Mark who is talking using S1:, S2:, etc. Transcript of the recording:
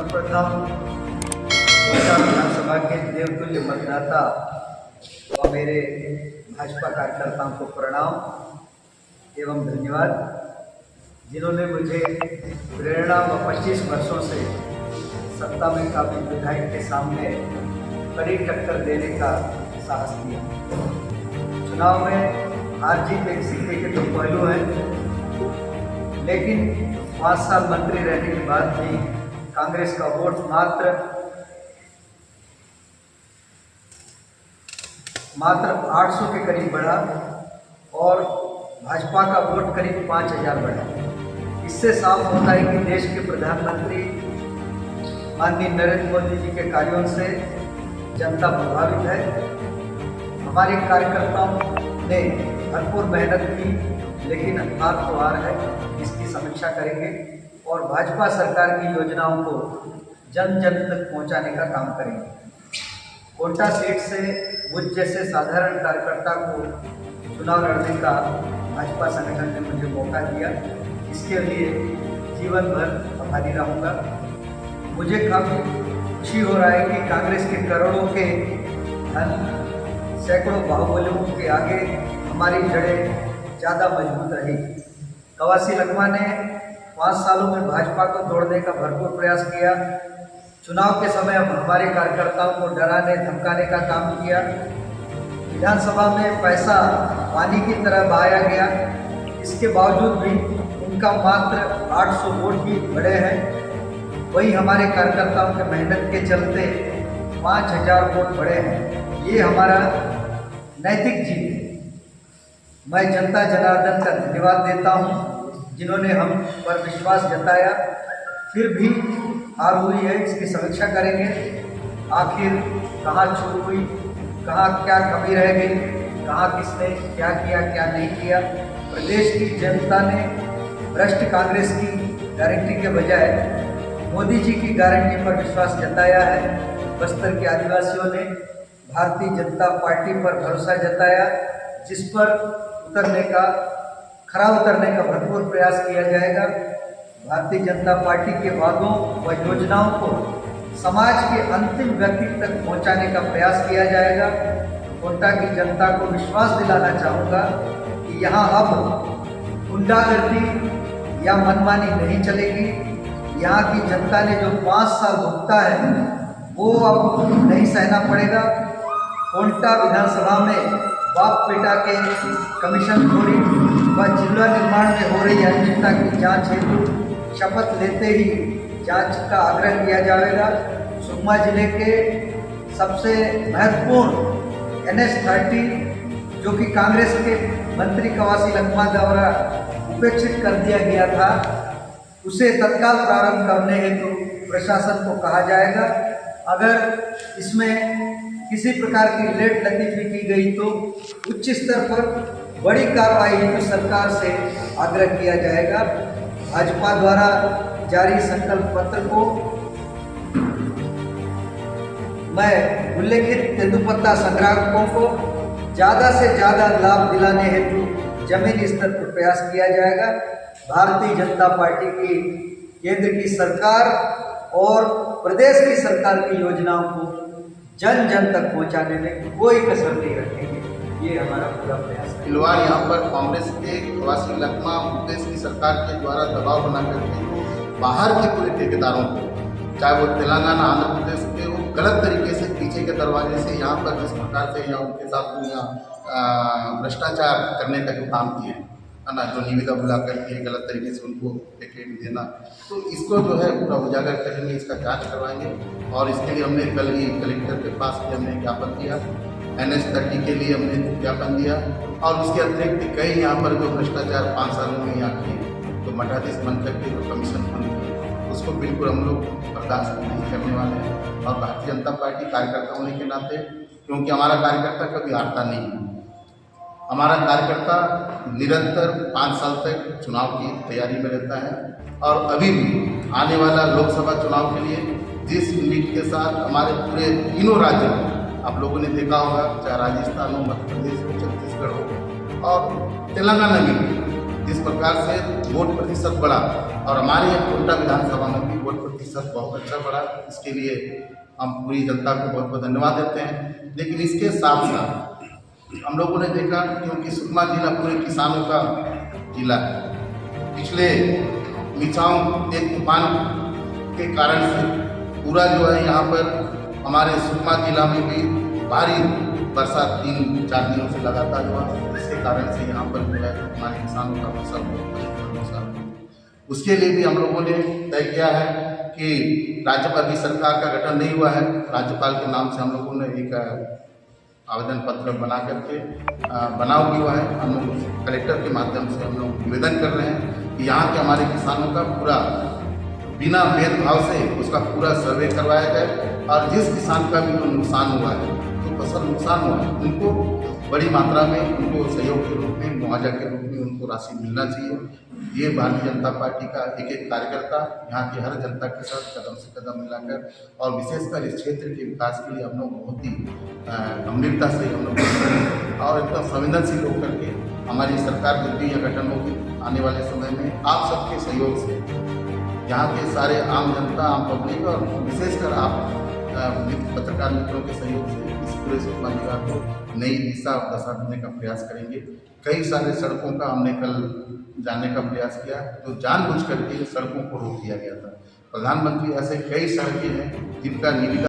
S1: सर्वप्रथम विधानसभा के देवतुल्य मतदाता व मेरे भाजपा कार्यकर्ताओं को प्रणाम एवं धन्यवाद, जिन्होंने मुझे प्रेरणा व 25 वर्षों से सत्ता में काबिल विधायक के सामने कड़ी टक्कर देने का साहस दिया। चुनाव में हार जीत एक सिक्के के दो पहलू हैं, लेकिन 5 साल मंत्री रहने के बाद भी कांग्रेस का वोट मात्र 800 के करीब बढ़ा और भाजपा का वोट करीब 5000 बढ़ा। इससे साफ होता है कि देश के प्रधानमंत्री माननीय नरेंद्र मोदी जी के कार्यों से जनता प्रभावित है। हमारे कार्यकर्ताओं ने भरपूर मेहनत की, लेकिन हार तो हार है, इसकी समीक्षा करेंगे और भाजपा सरकार की योजनाओं को जन जन तक पहुंचाने का काम करेंगे। कोटा सीट से मुझ जैसे साधारण कार्यकर्ता को चुनाव लड़ने का भाजपा संगठन ने मुझे मौका दिया, इसके लिए जीवन भर आभारी रहूँगा। मुझे काफ़ी खुशी हो रहा है कि कांग्रेस के करोड़ों के धन, सैकड़ों बाहुबलियों के आगे हमारी जड़ें ज़्यादा मजबूत रही। कवासी लखमा ने 5 सालों में भाजपा को तोड़ने का भरपूर प्रयास किया। चुनाव के समय हमारे कार्यकर्ताओं को डराने धमकाने का काम किया। विधानसभा में पैसा पानी की तरह बहाया गया, इसके बावजूद भी उनका मात्र 800 वोट भी बढ़े हैं। वही हमारे कार्यकर्ताओं के मेहनत के चलते 5000 वोट बढ़े हैं। ये हमारा नैतिक जीत है। मैं जनता जनार्दन का धन्यवाद देता हूँ, जिन्होंने हम पर विश्वास जताया। फिर भी हार हुई है, इसकी समीक्षा करेंगे। आखिर कहाँ चूक हुई, कहाँ क्या कमी रह गई, कहाँ किसने क्या किया क्या नहीं किया। प्रदेश की जनता ने भ्रष्ट कांग्रेस की गारंटी के बजाय मोदी जी की गारंटी पर विश्वास जताया है। बस्तर के आदिवासियों ने भारतीय जनता पार्टी पर भरोसा जताया, जिस पर खरा उतरने का भरपूर प्रयास किया जाएगा। भारतीय जनता पार्टी के वादों व योजनाओं को समाज के अंतिम व्यक्ति तक पहुंचाने का प्रयास किया जाएगा। कोटा की जनता को विश्वास दिलाना चाहूँगा कि यहाँ अब गुंडागर्दी या मनमानी नहीं चलेगी। यहाँ की जनता ने जो 5 साल भुगता है वो अब नहीं सहना पड़ेगा। कोटा विधानसभा में बाप बेटा के कमीशन खोरी व जिला निर्माण में हो रही अनियमितता की जांच हेतु शपथ लेते ही जांच का आग्रह किया जाएगा। सुकमा जिले के सबसे महत्वपूर्ण NH-30 जो कि कांग्रेस के मंत्री कवासी लखमा द्वारा उपेक्षित कर दिया गया था, उसे तत्काल प्रारंभ करने हेतु प्रशासन को कहा जाएगा। अगर इसमें किसी प्रकार की लेट लतीफी की गई तो उच्च स्तर पर बड़ी कार्रवाई हेतु सरकार से आग्रह किया जाएगा। भाजपा द्वारा जारी संकल्प पत्र को मैं उल्लेखित तेंदुपत्ता संग्राहकों को ज़्यादा से ज़्यादा लाभ दिलाने हेतु जमीनी स्तर पर प्रयास किया जाएगा। भारतीय जनता पार्टी की केंद्र की सरकार और प्रदेश की सरकार की योजनाओं को जन जन तक पहुंचाने में कोई कसर नहीं रखेंगे। ये हमारा पूरा प्रयास है।
S2: फिलहाल यहाँ पर कांग्रेस के कवासी लखमा प्रदेश की सरकार के द्वारा दबाव बना करके बाहर के पूरे ठेकेदारों को, चाहे वो तेलंगाना आंध्र प्रदेश के, वो गलत तरीके से पीछे के दरवाजे से यहाँ पर जिस प्रकार से यहाँ उनके साथ यहाँ भ्रष्टाचार करने का जो काम किए है ना, जो निविदा बुला करके गलत तरीके से उनको टिकट देना, तो इसको जो है पूरा उजागर करेंगे, इसका जांच करवाएंगे। और इसके लिए हमने कल ही कलेक्टर के पास भी हमने ज्ञापन दिया, NH-30 के लिए हमने ज्ञापन दिया। और उसके अतिरिक्त कई यहाँ पर जो भ्रष्टाचार 5 सालों में यहाँ किए, तो मठाधीश बन करके जो कमीशन बन किए, उसको बिल्कुल हम लोग बर्दाश्त नहीं करने वाले हैं। और भारतीय जनता पार्टी कार्यकर्ता होने के नाते, क्योंकि हमारा कार्यकर्ता कभी हारता नहीं है, हमारा कार्यकर्ता निरंतर 5 साल तक चुनाव की तैयारी में रहता है। और अभी भी आने वाला लोकसभा चुनाव के लिए जिस नीति के साथ हमारे पूरे तीनों राज्यों में, आप लोगों ने देखा होगा, चाहे राजस्थान हो, मध्य प्रदेश हो, छत्तीसगढ़ हो और तेलंगाना में, जिस प्रकार से वोट प्रतिशत बढ़ा और हमारे यहाँ कोटा विधानसभा में भी वोट प्रतिशत बहुत अच्छा बढ़ा, इसके लिए हम पूरी जनता को बहुत बहुत धन्यवाद देते हैं। लेकिन इसके साथ साथ हम लोगों ने देखा, क्योंकि सुकमा जिला पूरे किसानों का जिला है, पिछले मिसाओं एक तूफान के कारण से पूरा जो है यहाँ पर हमारे सुकमा जिला में भी भारी बरसात 3-4 दिनों से लगातार हुआ, जिसके कारण से यहाँ पर जो है हमारे किसानों का फसल बहुत नुकसान हुआ। उसके लिए भी हम लोगों ने तय किया है कि राज्यपाल अभी सरकार का गठन नहीं हुआ है, राज्यपाल के नाम से हम लोगों ने एक आवेदन पत्र बना करके बनाव भी हुआ है। हम लोग कलेक्टर के माध्यम से हम लोग निवेदन कर रहे हैं कि यहाँ के हमारे किसानों का पूरा बिना भेदभाव से उसका पूरा सर्वे करवाया जाए और जिस किसान का भी नुकसान हुआ है, जो फसल नुकसान हुआ है, उनको बड़ी मात्रा में उनको सहयोग के रूप में, मुआवजा के रूप में उनको राशि मिलना चाहिए। ये भारतीय जनता पार्टी का एक एक कार्यकर्ता यहाँ की हर जनता के साथ कदम से कदम मिलाकर और विशेषकर इस क्षेत्र के विकास के लिए हम लोग बहुत ही गंभीरता से हम लोग और एकदम संवेदनशील होकर के हमारी सरकार जब भी यह गठन होगी आने वाले समय में आप सबके सहयोग से, यहाँ के सारे आम जनता, आम पब्लिक और विशेषकर आप पत्रकार मित्रों के सहयोग से इस पूरे सुकमा जिला को नई दिशा और दशा देने का प्रयास करेंगे। कई सारे सड़कों का हमने कल जानने का प्रयास किया, जो जानबूझ करके सड़कों को रोक दिया गया था। प्रधानमंत्री ऐसे कई सड़कें हैं जिनका निविदा